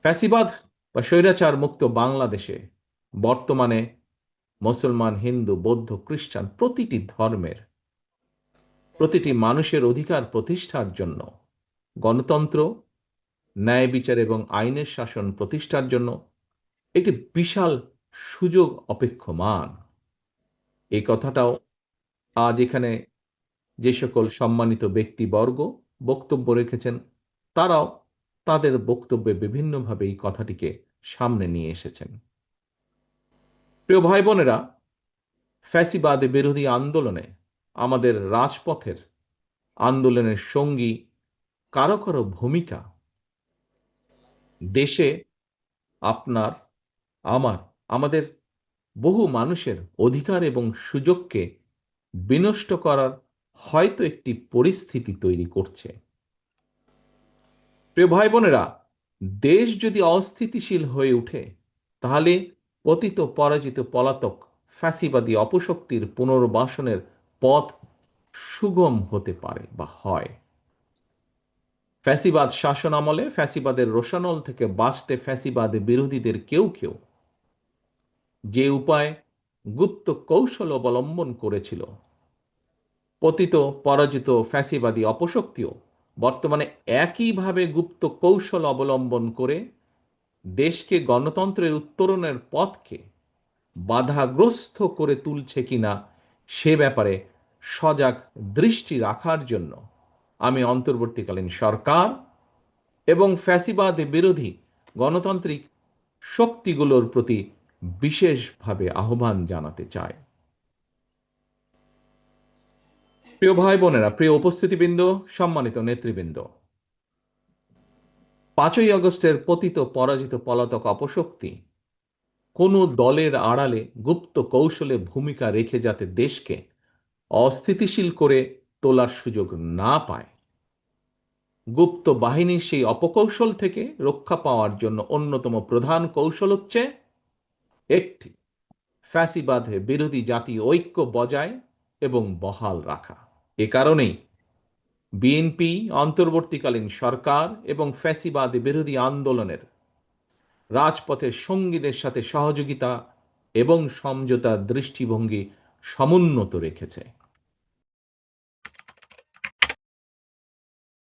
ফ্যাসিবাদ বা স্বৈরাচার মুক্ত বাংলাদেশে বর্তমানে মুসলমান, হিন্দু, বৌদ্ধ, খ্রিস্টান প্রতিটি ধর্মের প্রতিটি মানুষের অধিকার প্রতিষ্ঠার জন্য গণতন্ত্র, ন্যায় বিচার এবং আইনের শাসন প্রতিষ্ঠার জন্য একটি বিশাল সুযোগ অপেক্ষমান। এই কথাটাও আজ এখানে যে সকল সম্মানিত ব্যক্তিবর্গ বক্তব্য রেখেছেন, তারাও তাদের বক্তব্যে বিভিন্নভাবে এই কথাটিকে সামনে নিয়ে এসেছেন। প্রিয় ভাই বোনেরা, ফ্যাসিবাদ বিরোধী আন্দোলনে আমাদের রাজপথের আন্দোলনের সঙ্গী কারো কারো ভূমিকা দেশে আপনার, আমার, আমাদের বহু মানুষের অধিকার এবং সুযোগকে বিনষ্ট করার হয়তো একটি পরিস্থিতি তৈরি করছে। প্রিয় ভাই বোনেরা, দেশ যদি অস্থিতিশীল হয়ে ওঠে, তাহলে পতিত পরাজিত পলাতক ফ্যাসিবাদী অপশক্তির পুনর্বাসনের পথ সুগম হতে পারে বা হয়। ফ্যাসিবাদ শাসন আমলে ফ্যাসিবাদের রোষানল থেকে বাঁচতে ফ্যাসিবাদ বিরোধীদের কেউ কেউ যে উপায় গুপ্ত কৌশল অবলম্বন করেছিল, পতিত পরাজিত ফ্যাসিবাদী অপশক্তিও বর্তমানে একইভাবে গুপ্ত কৌশল অবলম্বন করে দেশকে গণতন্ত্রের উত্তরণের পথকে বাধাগ্রস্ত করে তুলছে কিনা সে ব্যাপারে সজাগ দৃষ্টি রাখার জন্য আমি অন্তর্বর্তীকালীন সরকার এবং ফ্যাসিবাদ বিরোধী গণতান্ত্রিক শক্তিগুলোর প্রতি বিশেষভাবে আহ্বান জানাতে চাই। প্রিয় ভাই বোনেরা, প্রিয় উপস্থিতিবৃন্দ, সম্মানিত নেতৃবৃন্দ, 5ই আগস্টের পতিত পরাজিত পলাতক অপশক্তি কোন দলের আড়ালে গুপ্ত কৌশলে ভূমিকা রেখে যাতে দেশকে অস্থিতিশীল করে তোলার সুযোগ না পায়, গুপ্ত বাহিনীর সেই অপকৌশল থেকে রক্ষা পাওয়ার জন্য অন্যতম প্রধান কৌশল হচ্ছে একটি, ফ্যাসিবাদ বিরোধী জাতীয় ঐক্য বজায় এবং বহাল রাখা। এ কারণেই বিএনপি অন্তর্বর্তীকালীন সরকার এবং ফ্যাসিবাদ বিরোধী আন্দোলনের রাজপথের সঙ্গীদের সাথে সহযোগিতা এবং সমঝোতার দৃষ্টিভঙ্গি সমুন্নত রেখেছে।